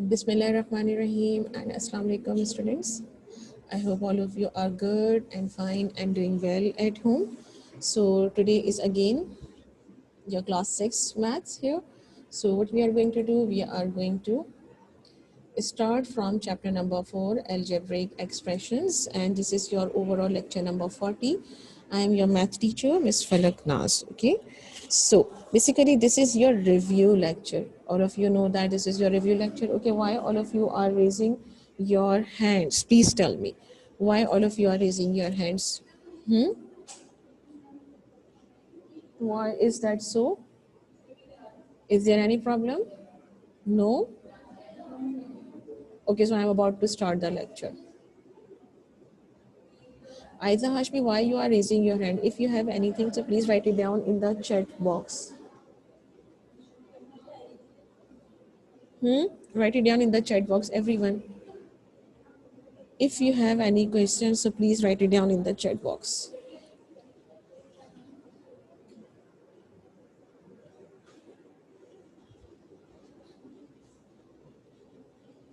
Bismillahirrahmanirrahim and Assalamu alaikum students. I hope all of you are good and fine and doing well at home. So today is again your class 6 maths here. So what we are going to do, we are going to start from chapter number 4, algebraic expressions, and this is your overall lecture number 40. I am your math teacher, Miss Falak Nas. Okay, so basically this is your review lecture. All of you know that this is your review lecture. Okay, why all of you are raising your hands? Please tell me why all of you are raising your hands. Why is that so? Is there any problem? No. Okay, so I'm about to start the lecture. Aiza Hashmi, why you are raising your hand? If you have anything, so please write it down in the chat box. Write it down in the chat box, everyone. If you have any questions, so please write it down in the chat box.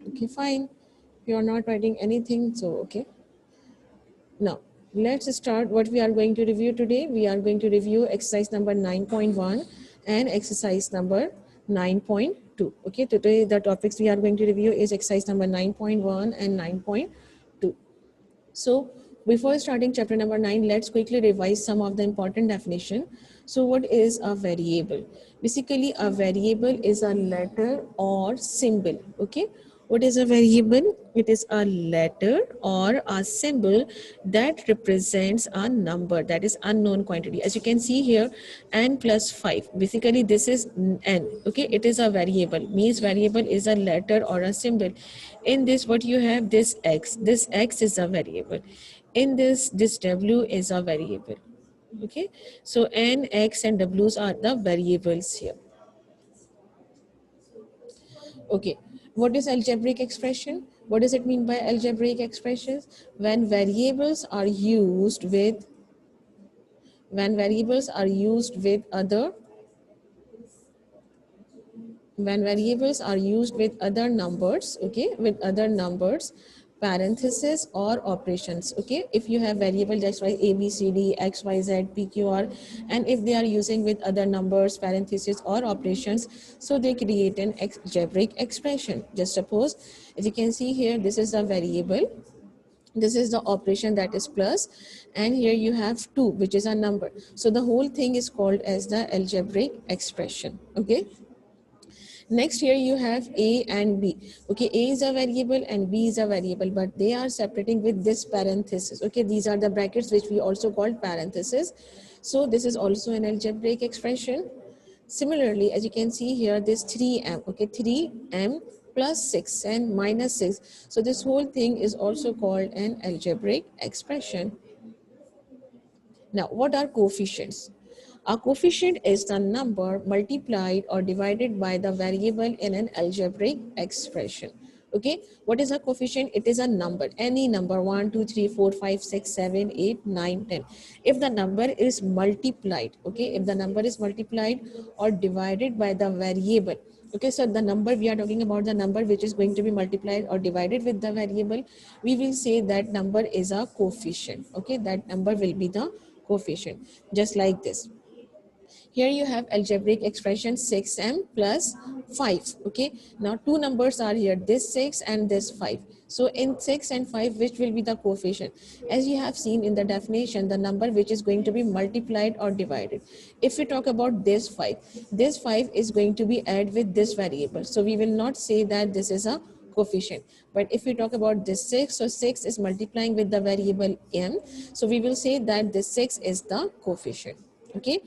Okay, fine. If you are not writing anything, so okay. Now, let's start what we are going to review today. We are going to review exercise number 9.1 and exercise number 9.2. Okay, today the topics we are going to review is exercise number 9.1 and 9.2. So before starting chapter number 9, let's quickly revise some of the important definition. So what is a variable? Basically, a variable is a letter or symbol. Okay. What is a variable? It is a letter or a symbol that represents a number, that is unknown quantity. As you can see here, n plus 5. Basically, this is n. Okay, it is a variable. Means variable is a letter or a symbol. In this, what you have, this x. This x is a variable. In this w is a variable. Okay, so n, x, and w's are the variables here. Okay, what is algebraic expression? What does it mean by algebraic expressions? When variables are used with other numbers, okay, with other numbers, parentheses or operations. Okay, if you have variable that's why a b c d x y z p q r, and if they are using with other numbers, parentheses or operations, so they create an algebraic expression. Just suppose, as you can see here, this is a variable, this is the operation, that is plus, and here you have 2, which is a number. So the whole thing is called as the algebraic expression. Okay, next here you have a and b. Okay, a is a variable and b is a variable, but they are separating with this parenthesis. Okay, these are the brackets which we also call parenthesis. So this is also an algebraic expression. Similarly, as you can see here, this 3m. Okay, 3m plus 6 and minus 6. So this whole thing is also called an algebraic expression. Now, what are coefficients? A coefficient is the number multiplied or divided by the variable in an algebraic expression. Okay, what is a coefficient? It is a number, any number, 1, 2, 3, 4, 5, 6, 7, 8, 9, 10. If the number is multiplied, okay, if the number is multiplied or divided by the variable, okay, so the number, we are talking about the number which is going to be multiplied or divided with the variable, we will say that number is a coefficient. Okay, that number will be the coefficient, just like this. Here you have algebraic expression 6m plus 5. Okay, now two numbers are here, this 6 and this 5. So in 6 and 5, which will be the coefficient? As you have seen in the definition, the number which is going to be multiplied or divided. If we talk about this 5 is going to be added with this variable. So we will not say that this is a coefficient. But if we talk about this 6, so 6 is multiplying with the variable m. So we will say that this 6 is the coefficient. Okay,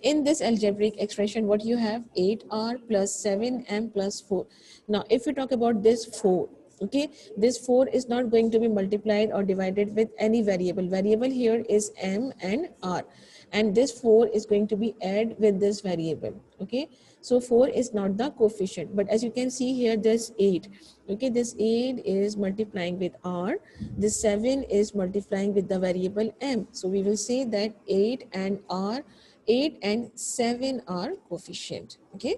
in this algebraic expression, what you have, 8r plus 7m plus 4. Now, if we talk about this 4, okay, this 4 is not going to be multiplied or divided with any variable. Variable here is m and r, and this 4 is going to be added with this variable. Okay, so 4 is not the coefficient, but as you can see here, this 8. Okay, this 8 is multiplying with r, this 7 is multiplying with the variable m. So we will say that 8 and 7 are coefficient. Okay,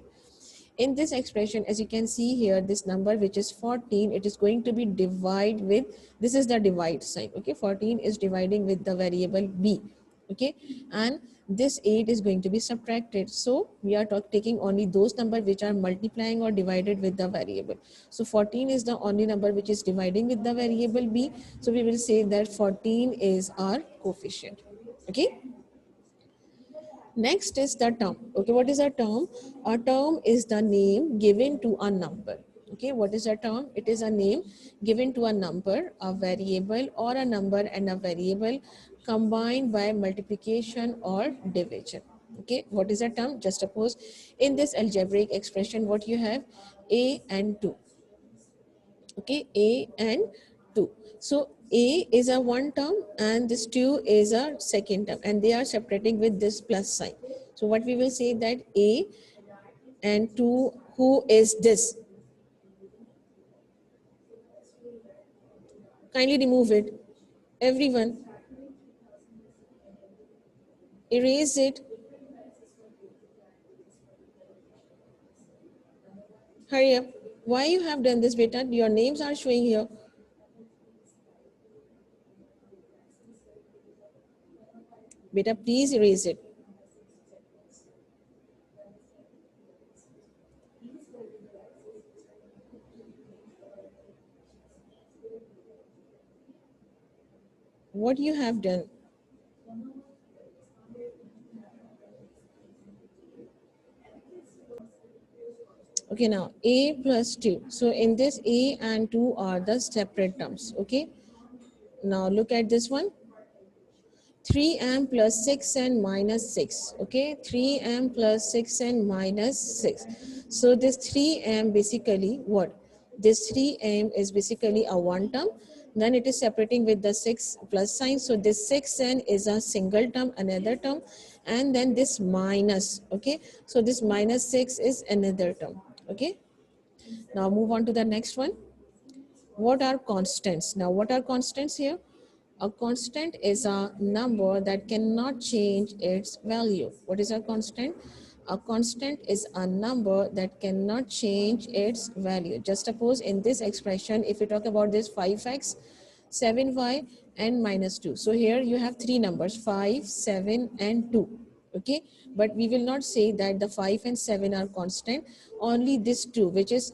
in this expression, as you can see here, this number which is 14, it is going to be divide with, this is the divide sign, okay? 14 is dividing with the variable b, okay? And this 8 is going to be subtracted. So we are taking only those numbers which are multiplying or divided with the variable. So 14 is the only number which is dividing with the variable b. So we will say that 14 is our coefficient, okay? Next is the term. Okay, what is a term? A term is the name given to a number. Okay, what is a term? It is a name given to a number, a variable, or a number and a variable combined by multiplication or division. Okay, what is a term? Just suppose in this algebraic expression, what you have? A and 2. Okay, a and 2. So a is a one term and this 2 is a second term, and they are separating with this plus sign. So what we will say that a and 2, who is this? Kindly remove it, everyone, erase it, hurry up. Why you have done this, beta? Your names are showing here. Beta, please erase it. What you have done? Okay, now a plus 2. So in this, a and 2 are the separate terms. Okay, now look at this one. 3m plus 6 and minus 6. Okay, 3m plus 6 and minus 6. So this 3m basically what? This 3m is basically a one term. Then it is separating with the 6 plus sign. So this 6n is a single term, another term. And then this minus. Okay, so this minus 6 is another term. Okay, now move on to the next one. What are constants? Now, what are constants here? A constant is a number that cannot change its value. What is a constant? A constant is a number that cannot change its value. Just suppose in this expression, if you talk about this 5x, 7y, and minus 2. So here you have three numbers, 5, 7, and 2. Okay, but we will not say that the 5 and 7 are constant. Only this 2, which is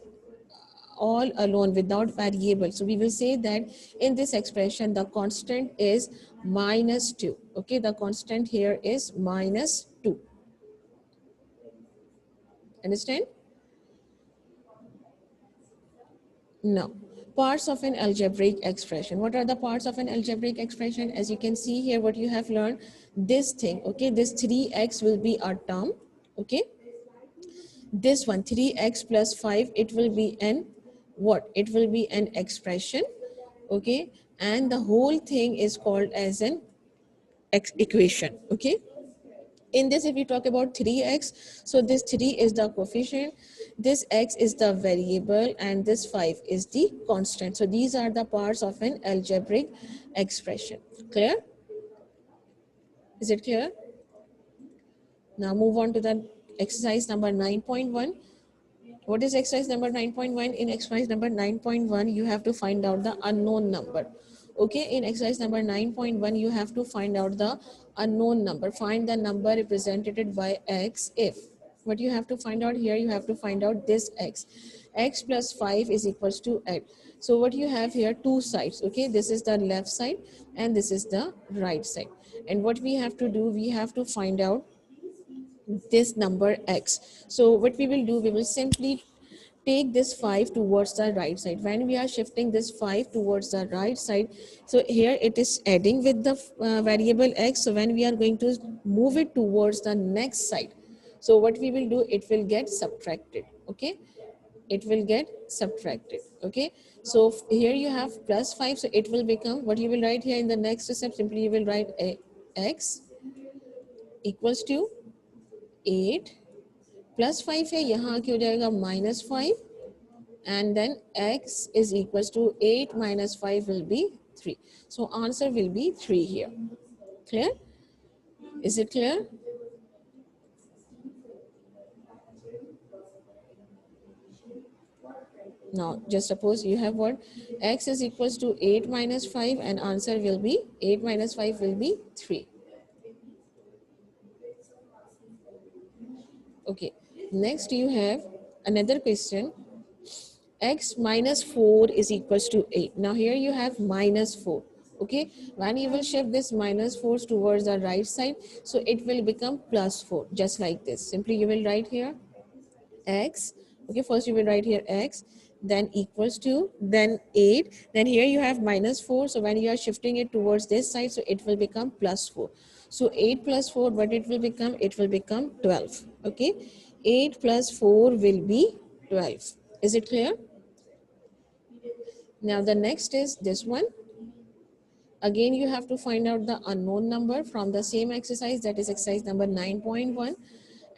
all alone without variable. So we will say that in this expression, the constant is minus 2. Okay, the constant here is minus 2. Understand? No. Parts of an algebraic expression. What are the parts of an algebraic expression? As you can see here, what you have learned, this thing, okay, this 3x will be a term, okay? This one, 3x plus 5, it will be an what? It will be an expression, okay? And the whole thing is called as an equation, okay? In this, if we talk about 3x, so this 3 is the coefficient, this x is the variable, and this 5 is the constant. So these are the parts of an algebraic expression. Clear? Is it clear? Now move on to the exercise number 9.1. What is exercise number 9.1? In exercise number 9.1, you have to find out the unknown number. Okay, in exercise number 9.1, you have to find out the unknown number. Find the number represented by x if. What you have to find out here, you have to find out this x. X plus 5 is equals to 8. So what you have here, two sides. Okay, this is the left side and this is the right side. And what we have to do, we have to find out this number x. So what we will do, we will simply take this 5 towards the right side. When we are shifting this 5 towards the right side, so here it is adding with the variable x. So when we are going to move it towards the next side, so what we will do, it will get subtracted. Okay, it will get subtracted. Okay, so here you have plus 5, so it will become, what you will write here in the next step, simply you will write x equals to 8 plus 5 है, यहाँ क्या हो जाएगा -5, and then x is equals to 8 minus 5 will be 3. So answer will be 3 here. Clear? Is it clear? Now, just suppose you have what? X is equals to 8 minus 5 and answer will be 8 minus 5 will be 3. Okay. Next you have another question. X minus 4 is equals to 8. Now here you have minus 4. Okay. When you will shift this minus 4 towards the right side, so it will become plus 4, just like this. Simply you will write here x. Okay, first you will write here x, then equals to, then 8, then here you have minus 4. So when you are shifting it towards this side, so it will become plus 4. So 8 plus 4, what it will become? It will become 12. Okay, 8 plus 4 will be 12. Is it clear? Now the next is this one. Again, you have to find out the unknown number from the same exercise, that is exercise number 9.1.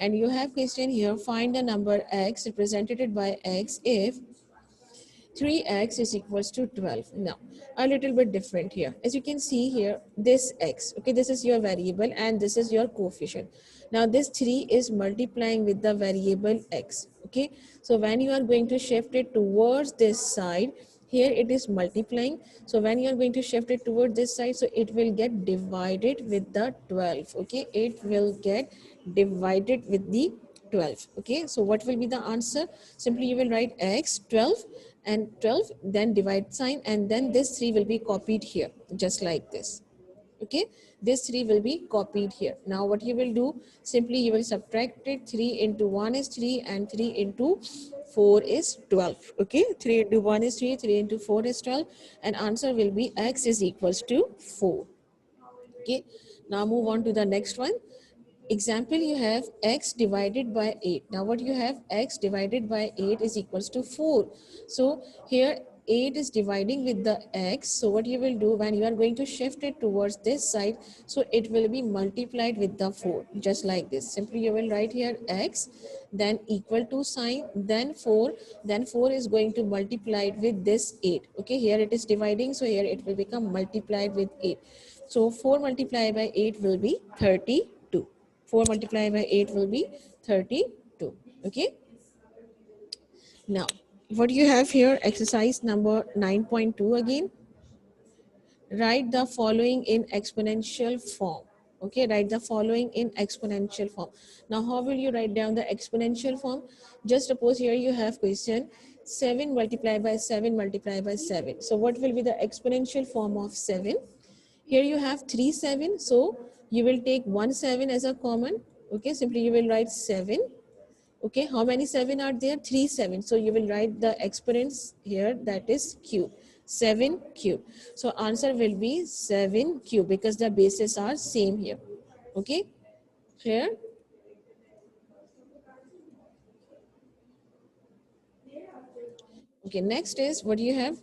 And you have question here, find the number x represented by x if 3x is equals to 12. Now, a little bit different here. As you can see here, this x, okay, this is your variable and this is your coefficient. Now, this 3 is multiplying with the variable x, okay. So, when you are going to shift it towards this side, here it is multiplying. So, when you are going to shift it towards this side, so it will get divided with the 12, okay. It will get divided with the 12. Okay, so what will be the answer? Simply you will write x 12 and 12, then divide sign, and then this 3 will be copied here, just like this. Okay, this 3 will be copied here. Now what you will do, simply you will subtract it. 3 into 1 is 3 and 3 into 4 is 12. Okay, 3 into 1 is 3, 3 into 4 is 12, and answer will be x is equals to 4. Okay, now move on to the next one. Example, you have x divided by 8. Now what you have, x divided by 8 is equals to 4. So here 8 is dividing with the x. So what you will do, when you are going to shift it towards this side, so it will be multiplied with the 4, just like this. Simply you will write here x, then equal to sign, then 4, then 4 is going to multiply with this 8. Okay, here it is dividing, so here it will become multiplied with 8. So 4 multiplied by 8 will be 32. 4 multiplied by 8 will be 32. Okay. Now, what you have here, exercise number 9.2 again. Write the following in exponential form. Okay, write the following in exponential form. Now, how will you write down the exponential form? Just suppose here you have question 7 multiplied by 7 multiplied by 7. So, what will be the exponential form of 7? Here you have 3 7, so you will take 1 7 as a common. Okay, simply you will write 7. Okay, how many 7 are there? 3 7. So you will write the exponents here, that is cube. 7 cube. So answer will be 7 cube because the bases are same here. Okay, clear? Okay, next is what you have?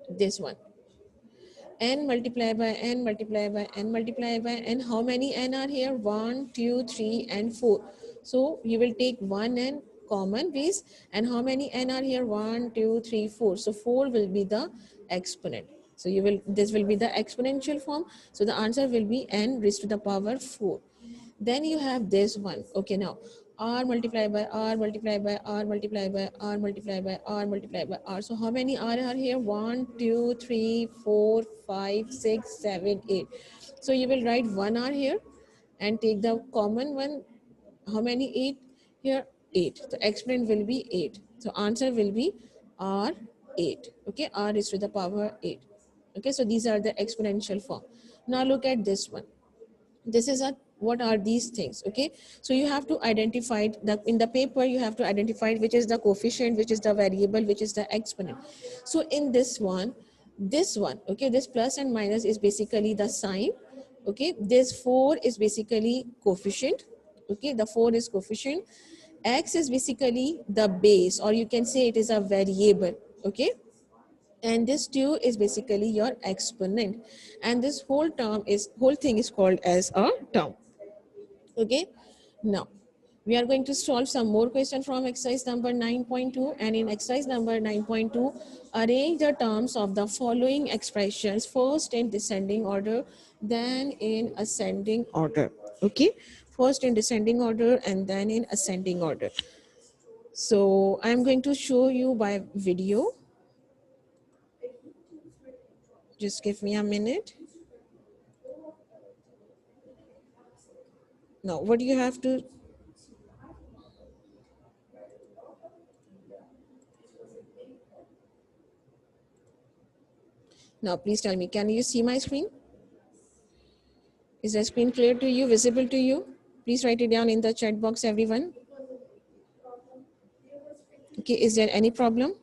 This one. N multiplied by n multiplied by n multiplied by n. How many n are here? 1, 2, 3 and 4. So you will take 1 n common base, and how many n are here? 1, 2, 3, 4. So 4 will be the exponent. So you will, this will be the exponential form. So the answer will be n raised to the power 4. Then you have this one. Okay, now r multiplied by r multiplied by r multiplied by r multiplied by r multiplied by r. So how many r are here? 1, 2, 3, 4, 5, 6, 7, 8. So you will write 1 r here and take the common one. How many 8 here? 8. So exponent will be 8. So answer will be r 8. Okay, r is to the power 8. Okay, so these are the exponential form. Now look at this one. This is a, what are these things? Okay, so you have to identify the, in the paper you have to identify which is the coefficient, which is the variable, which is the exponent. So in this one, okay, this plus and minus is basically the sign. Okay, this 4 is basically coefficient. Okay, the 4 is coefficient. X is basically the base, or you can say it is a variable. Okay, and this 2 is basically your exponent, and this whole thing is called as a term. Okay, now we are going to solve some more question from exercise number 9.2, and in exercise number 9.2, arrange the terms of the following expressions first in descending order, then in ascending order. Okay, first in descending order and then in ascending order. So I'm going to show you by video. Just give me a minute. Now, what you have to, now please tell me, can you see my screen? Is the screen clear to you, visible to you? Please write it down in the chat box, everyone. Okay, is there any problem?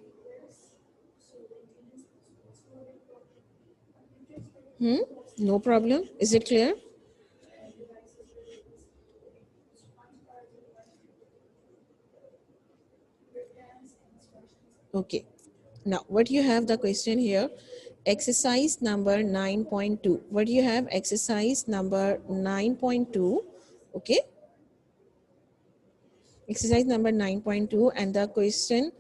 No problem. Is it clear? Okay. Now, what you have the question here, exercise number 9.2. What do you have? Exercise number 9.2. Okay. Exercise number 9.2 and the question.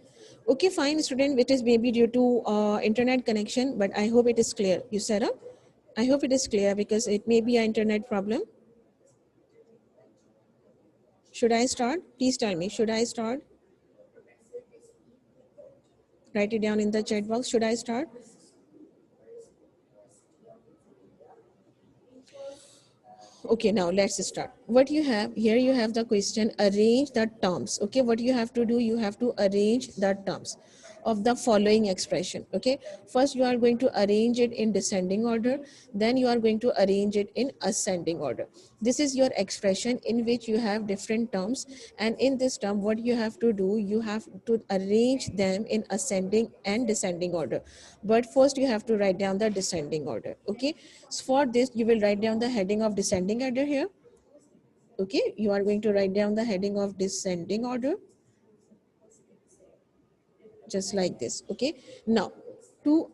Okay, fine, student. It is maybe due to internet connection, but I hope it is clear. You, Sarah? I hope it is clear because it may be an internet problem. Should I start? Please tell me. Should I start? Write it down in the chat box. Should I start? Okay, now let's start. What you have here, you have the question, arrange the terms. Okay, what you have to do, you have to arrange the terms of the following expression. Okay, first you are going to arrange it in descending order, then you are going to arrange it in ascending order. This is your expression in which you have different terms, and in this term what you have to do, you have to arrange them in ascending and descending order. But first you have to write down the descending order. Okay, so for this you will write down the heading of descending order here. Okay, you are going to write down the heading of descending order just like this. Okay, now to,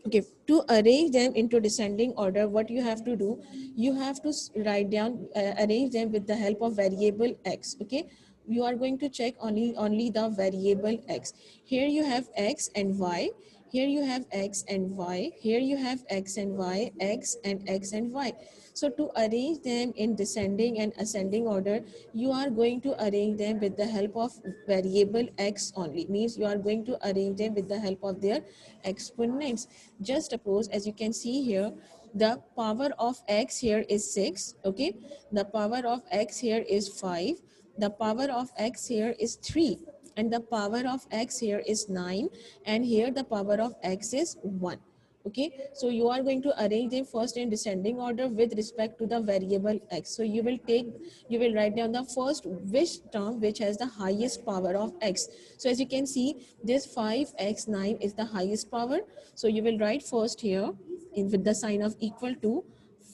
okay, to arrange them into descending order, what you have to do, you have to write down, arrange them with the help of variable x. Okay, you are going to check only the variable x. Here you have x and y, here you have x and y, here you have x and y, x and x and y. So to arrange them in descending and ascending order, you are going to arrange them with the help of variable x only. Means you are going to arrange them with the help of their exponents. Just suppose, as you can see here, the power of x here is 6. Okay, the power of x here is 5, the power of x here is 3, and the power of x here is 9, and here the power of x is 1. Okay, so you are going to arrange them first in descending order with respect to the variable x. So you will take, you will write down the first which term which has the highest power of x. So as you can see, this 5x9 is the highest power. So you will write first here in with the sign of equal to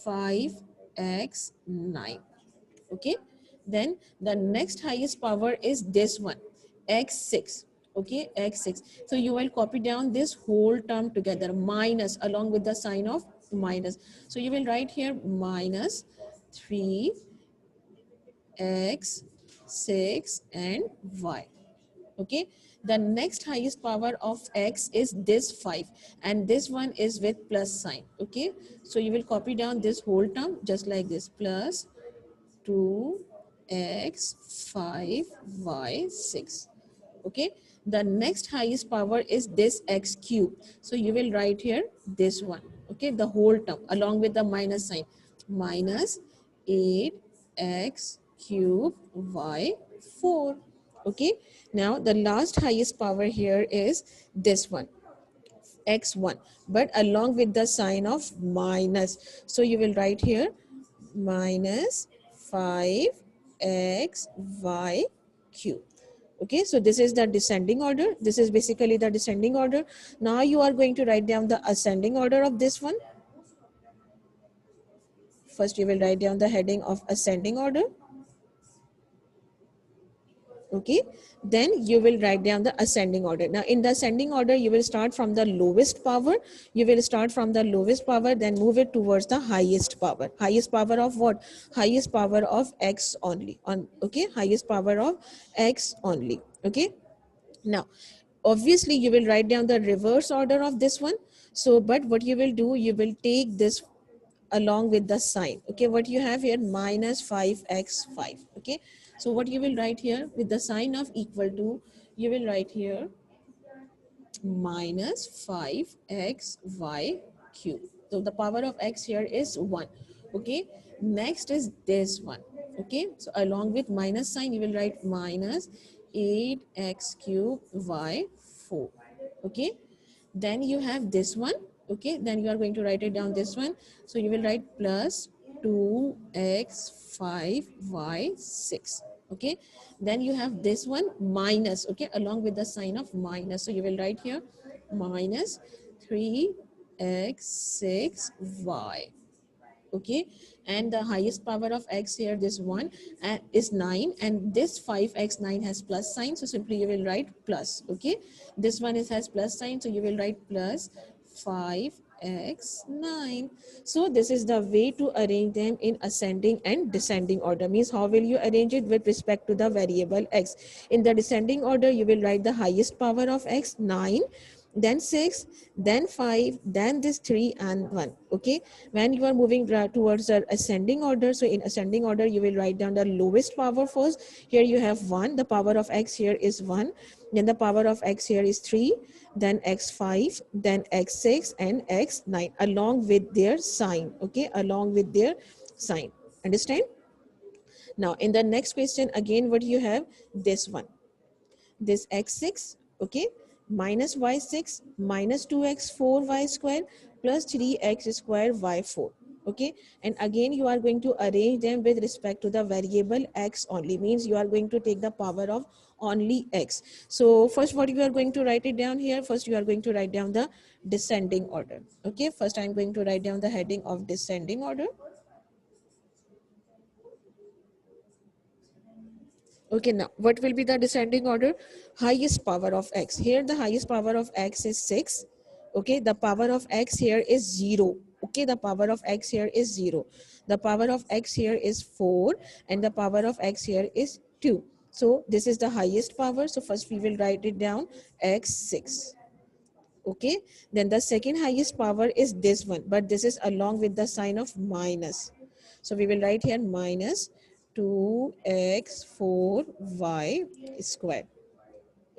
5x9. Okay, then the next highest power is this one, x6. Okay, x6. So you will copy down this whole term together, minus, along with the sign of minus. So you will write here minus 3x6 and y. Okay, the next highest power of x is this 5, and this one is with plus sign. Okay, so you will copy down this whole term just like this, plus 2x 5y6. Okay, the next highest power is this x cube. So you will write here this one. Okay, the whole term along with the minus sign, minus 8x cube y 4. Okay, now the last highest power here is this one, x1, but along with the sign of minus. So you will write here minus 5xy cube. Okay, so this is the descending order. This is basically the descending order. Now you are going to write down the ascending order of this one. First you will write down the heading of ascending order. Okay, then you will write down the ascending order. Now in the ascending order, you will start from the lowest power. You will start from the lowest power, then move it towards the highest power. Highest power of what? Highest power of x only. On, okay, highest power of x only. Okay, now obviously you will write down the reverse order of this one. So but what you will do, you will take this along with the sign. Okay, what you have here, minus 5x5. Okay, So what you will write here with the sign of equal to, you will write here minus 5xy cube. So the power of x here is 1. Okay. Next is this one. Okay. So along with minus sign, you will write minus 8x cube y 4. Okay. Then you have this one. Okay. Then you are going to write it down this one. So you will write plus 2x5y6. Okay. Then you have this one minus, okay, along with the sign of minus. So you will write here minus 3x6y. Okay. And the highest power of x here, this one, is 9, and this 5x9 has plus sign, so simply you will write plus. Okay. This one has plus sign, so you will write plus 5x9. So this is the way to arrange them in ascending and descending order. Means how will you arrange it with respect to the variable x? In the descending order, you will write the highest power of x, 9, then 6, then 5, then this 3 and 1. Okay. When you are moving towards the ascending order, so in ascending order, you will write down the lowest power first. Here you have 1, the power of x here is 1, then the power of x here is 3, then x5, then x6 and x9 along with their sign. Okay, along with their sign. Understand? Now in the next question, again what you have, this one, this x6, okay, minus y6 minus 2x4y square plus 3x square y4. Okay. And again you are going to arrange them with respect to the variable x only. Means you are going to take the power of only x. So first what you are going to write it down here, first you are going to write down the descending order. Okay. First I'm going to write down the heading of descending order. Okay, now what will be the descending order? Highest power of x. Here the highest power of x is 6. Okay, the power of x here is 0. Okay, the power of x here is 0. The power of x here is 4 and the power of x here is 2. So this is the highest power. So first we will write it down x6. Okay, then the second highest power is this one, but this is along with the sign of minus. So we will write here minus 2x4y square.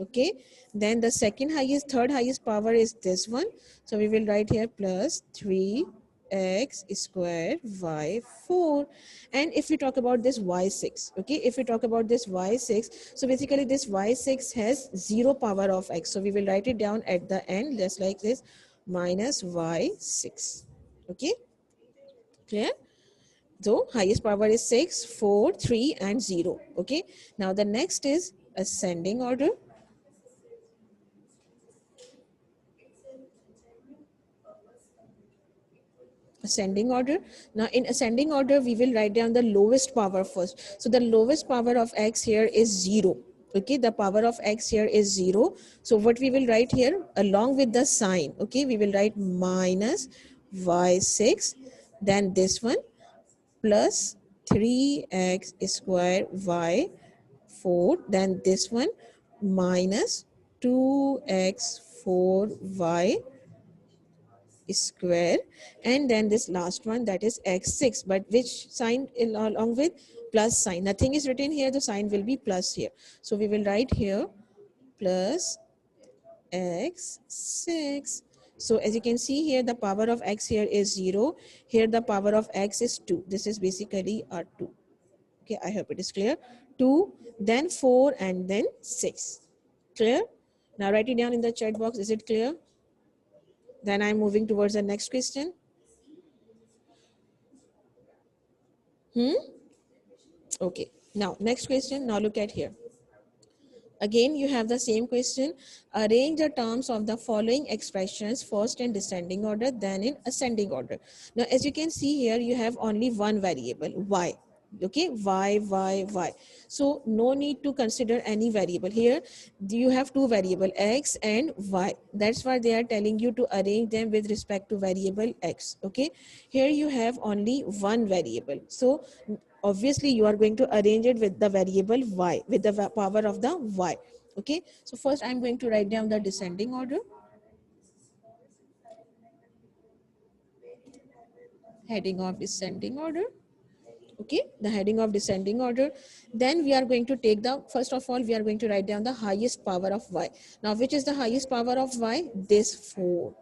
Okay, then the third highest power is this one. So we will write here plus 3x square y4. And if we talk about this y6, okay, if we talk about this y6, so basically this y6 has 0 power of x. So we will write it down at the end just like this, minus y6. Okay, clear? So highest power is 6, 4, 3 and 0. Okay, now the next is ascending order. Ascending order. Now in ascending order, we will write down the lowest power first. So the lowest power of x here is 0. Okay, the power of x here is 0. So what we will write here along with the sign, okay, we will write minus y6, then this one plus 3x square y4, then this one minus 2x4y square, and then this last one, that is x6, but which sign along with plus sign. Nothing is written here, the sign will be plus here. So we will write here plus x6. So as you can see here, the power of x here is 0. Here the power of x is 2. This is basically a 2. Okay, I hope it is clear. 2, then 4 and then 6. Clear? Now write it down in the chat box. Is it clear? Then I'm moving towards the next question. Okay, now next question. Now look at here. Again, you have the same question. Arrange the terms of the following expressions first in descending order, then in ascending order. Now, as you can see here, you have only one variable, y. Okay, y. So no need to consider any variable here. You have two variable, x and y. That's why they are telling you to arrange them with respect to variable x. Okay, here you have only one variable. So obviously you are going to arrange it with the variable y, with the power of the y. Okay, so first I'm going to write down the descending order. Heading of descending order. Okay, the heading of descending order. Then we are going to take the, first of all, we are going to write down the highest power of y. Now, which is the highest power of y? This 4.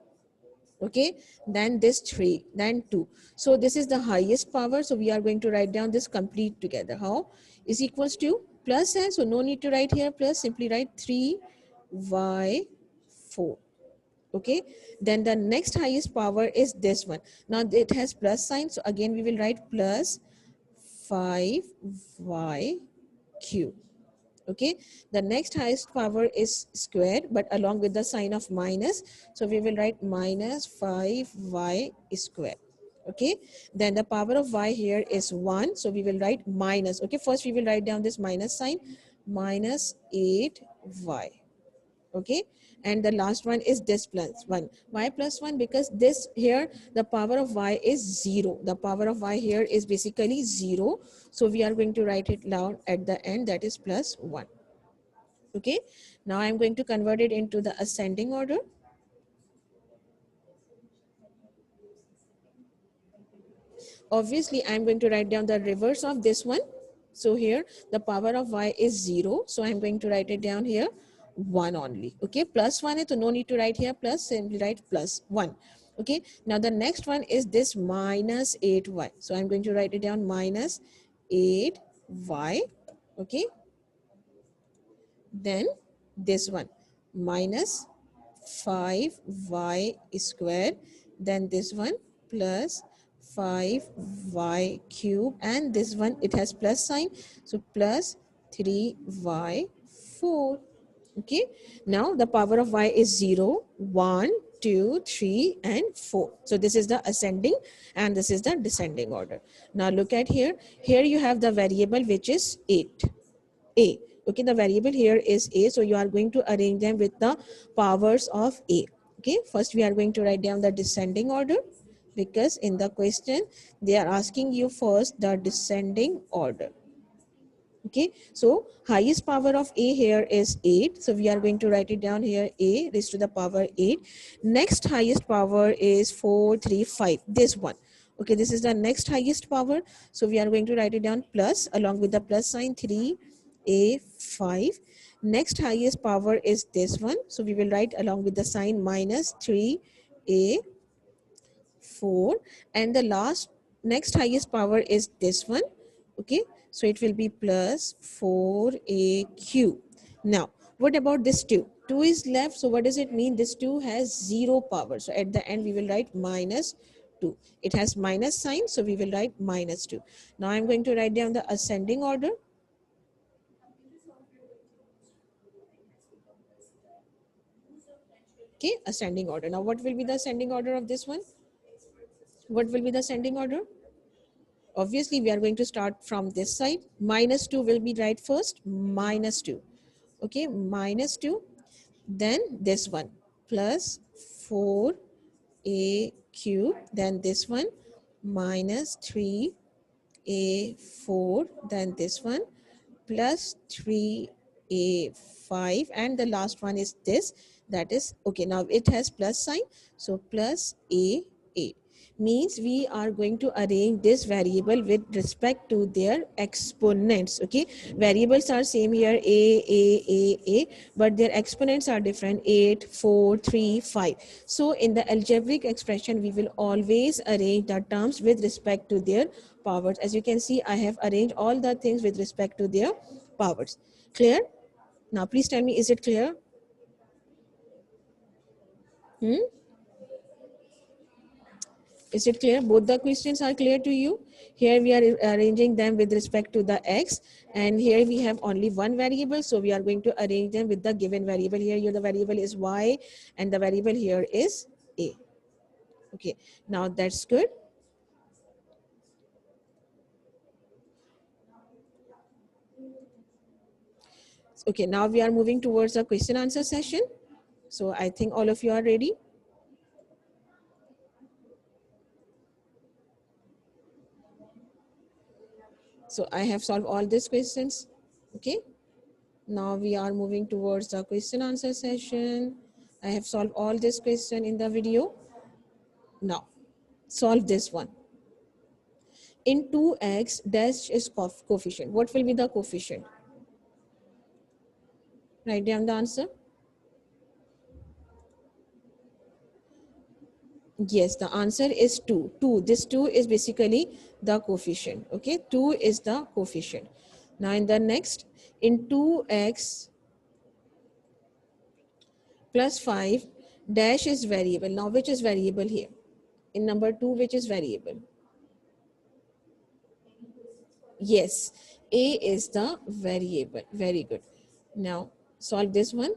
Okay, then this 3, then 2. So this is the highest power. So we are going to write down this complete together. How? Is equals to plus है, so no need to write here plus, simply write 3y4. Okay, then the next highest power is this one. Now it has plus sign, so again we will write plus 5y cube. Okay, the next highest power is squared, but along with the sign of minus, so we will write minus 5y squared. Okay, then the power of y here is 1, so we will write minus. Okay, first we will write down this minus sign, minus 8y. Okay, and the last one is this plus 1. Why plus 1? Because this here, the power of y is 0. The power of y here is basically 0, so we are going to write it down at the end, that is plus 1. Okay, now I'm going to convert it into the ascending order. Obviously I'm going to write down the reverse of this one. So here the power of y is 0, so I'm going to write it down here 1 only. Okay, plus 1 is, so no need to write here plus, simply write plus 1. Okay, now the next one is this minus 8y, so I'm going to write it down minus 8y. Okay, then this one minus 5y squared, then this one plus 5y cube, and this one it has plus sign, so plus 3y4. Okay, now the power of y is 0, 1, 2, 3 and 4. So this is the ascending and this is the descending order. Now look at here, here you have the variable which is 8, a. Okay, the variable here is a, so you are going to arrange them with the powers of a. Okay, first we are going to write down the descending order, because in the question they are asking you first the descending order. Okay, so highest power of a here is 8, so we are going to write it down here, a raised to the power 8. Next highest power is 4, 3, 5, this one. Okay, this is the next highest power, so we are going to write it down plus, along with the plus sign, 3a5. Next highest power is this one, so we will write along with the sign minus 3a4. And the last next highest power is this one. Okay, so it will be plus 4aq. Now what about this 2? 2 is left, so what does it mean? This 2 has 0 power, so at the end we will write minus 2. It has minus sign, so we will write minus 2. Now I'm going to write down the ascending order. Okay, ascending order. Now what will be the ascending order of this one? What will be the ascending order? Obviously we are going to start from this side. Minus 2 will be right first, minus 2. Okay, minus 2, then this one plus 4a cube, then this one minus 3a4, then this one plus 3a5, and the last one is this, that is, okay, now it has plus sign, so plus a8. Means we are going to arrange this variable with respect to their exponents. Okay, variables are same here, a, but their exponents are different, 8, 4, 3, 5. So in the algebraic expression we will always arrange the terms with respect to their powers. As you can see, I have arranged all the things with respect to their powers. Clear? Now please tell me, is it clear? Is it clear? Both the questions are clear to you? Here we are arranging them with respect to the x, and here we have only one variable, so we are going to arrange them with the given variable. Here the variable is y and the variable here is a. Okay, now that's good. Okay, now we are moving towards the question answer session. So I think all of you are ready. So I have solved all these questions. Okay, now we are moving towards the question answer session. I have solved all this question in the video. Now solve this one. in 2x dash is coefficient. What will be the coefficient? Write down the answer. Yes, the answer is 2. 2. This 2 is basically the coefficient. Okay, 2 is the coefficient. Now in the next, in 2x plus 5 dash is variable. Now which is variable here? In number 2, which is variable? Yes, a is the variable. Very good. Now solve this one.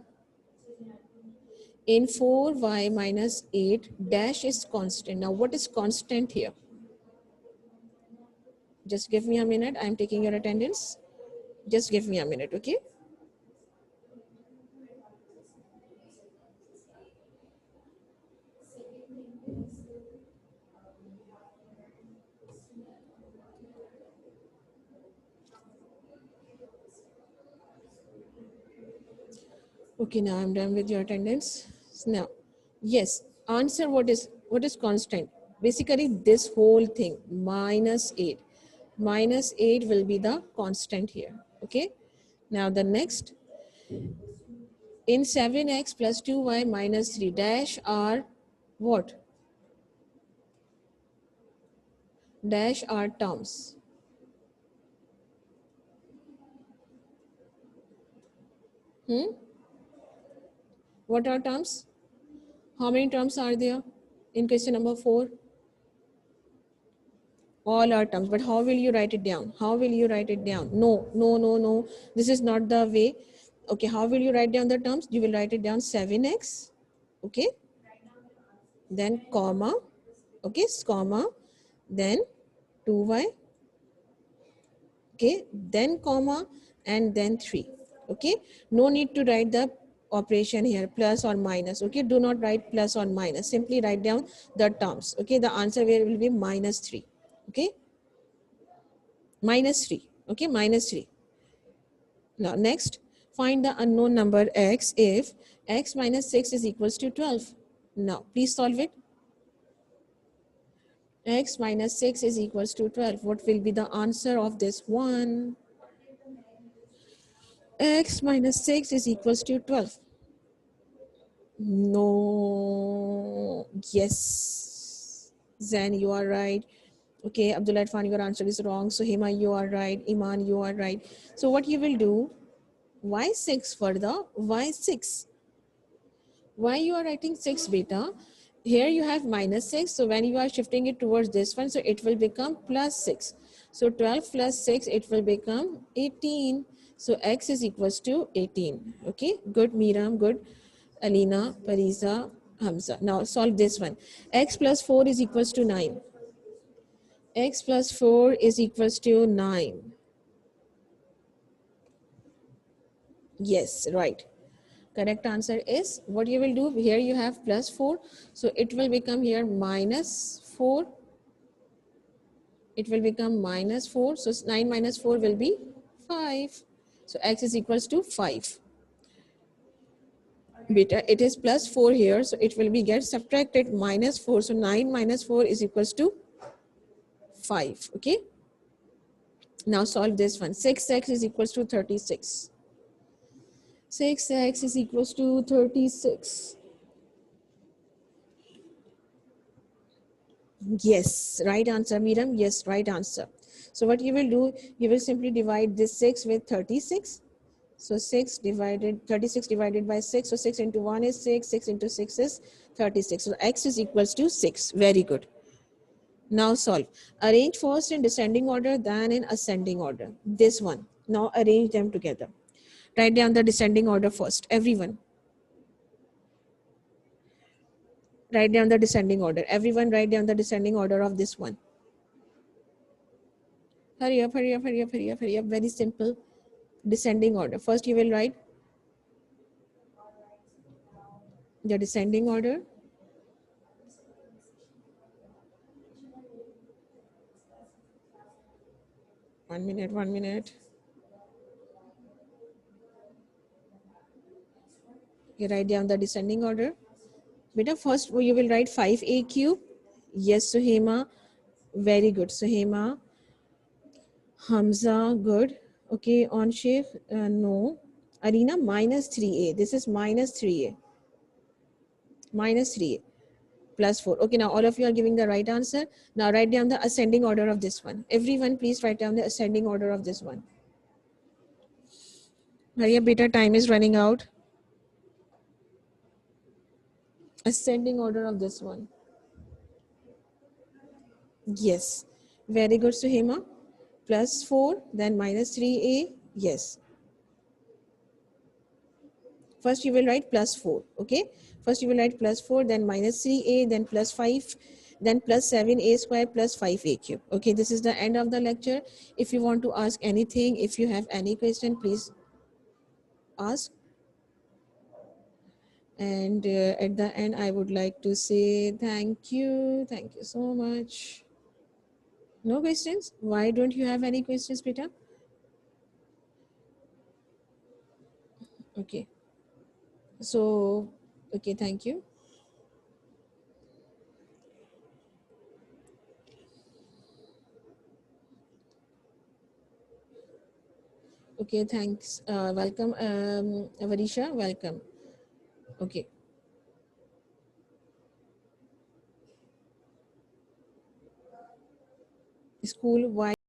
In 4y minus 8 dash is constant. Now what is constant here? Just give me a minute. I'm taking your attendance. Just give me a minute, okay? Okay, now I'm done with your attendance. Now, yes, answer what is constant? Basically, this whole thing minus 8. Minus 8 will be the constant here. Okay. Now the next, in 7x plus 2y minus 3 dash are what? Dash are terms. What are terms? How many terms are there in question number 4? All are terms, but how will you write it down? How will you write it down? No, this is not the way. Okay, how will you write down the terms? You will write it down 7x, okay, then comma, okay, comma, then 2y, okay, then comma, and then 3. Okay, no need to write the operation here plus or minus. Okay, do not write plus or minus, simply write down the terms. Okay, the answer will be minus 3. Okay, minus 3. Okay, minus 3. Now next, find the unknown number x if x minus 6 is equals to 12. Now please solve it. X minus 6 is equals to 12. What will be the answer of this one? X minus 6 is equals to 12. No. Yes. Zen, you are right. Okay, Abdullah Irfan, your answer is wrong. So Hema, you are right. Iman, you are right. So what you will do? Y6 for the Y6. Why you are writing 6 beta? Here you have minus 6. So when you are shifting it towards this one, so it will become plus 6. So 12 plus 6, it will become 18. So x is equals to 18. Okay, good Miram, good Alina, Pariza, Hamza. Now solve this one. X plus 4 is equals to 9. X plus 4 is equals to 9. Yes, right. Correct answer is, what you will do, here you have plus 4. So it will become here minus 4. It will become minus 4. So 9 minus 4 will be 5. So x is equals to 5. Beta, it is plus 4 here. So it will be get subtracted minus 4. So 9 minus 4 is equals to 5. Okay. Now solve this one. 6x is equals to 36. 6x is equals to 36. Yes, right answer, Miram. Yes, right answer. So what you will do, you will simply divide this 6 with 36. So 36 divided by 6. So 6 into 1 is 6. 6 into 6 is 36. So x is equals to 6. Very good. Now solve. Arrange first in descending order, then in ascending order. This one. Now arrange them together. Write down the descending order first. Everyone. Write down the descending order. Everyone write down the descending order of this one. Hurry up, hurry up, hurry up, hurry up, hurry up. Very simple. Descending order. First you will write the descending order. One minute, 1 minute. You write down the descending order. Beta, first you will write 5a cube. Yes, Suhema. Very good, Suhema. Hamza, good. Okay, on Sheikh, no. Arena, minus 3a. This is minus 3a. Minus 3a. Plus 4. Okay, now all of you are giving the right answer. Now write down the ascending order of this one. Everyone, please write down the ascending order of this one. Hurry up, beta, time is running out. Ascending order of this one. Yes. Very good, Suhema. Plus 4, then minus 3a. Yes. First you will write plus 4. Okay. First you will write plus 4, then minus 3a, then plus 5, then plus 7a square plus 5a cube. Okay. This is the end of the lecture. If you want to ask anything, if you have any question, please ask. And at the end, I would like to say thank you. Thank you so much. No questions? Why don't you have any questions, Peter? Okay. So, okay, thank you. Okay, thanks. Welcome, Varisha. Welcome. Okay. School, why?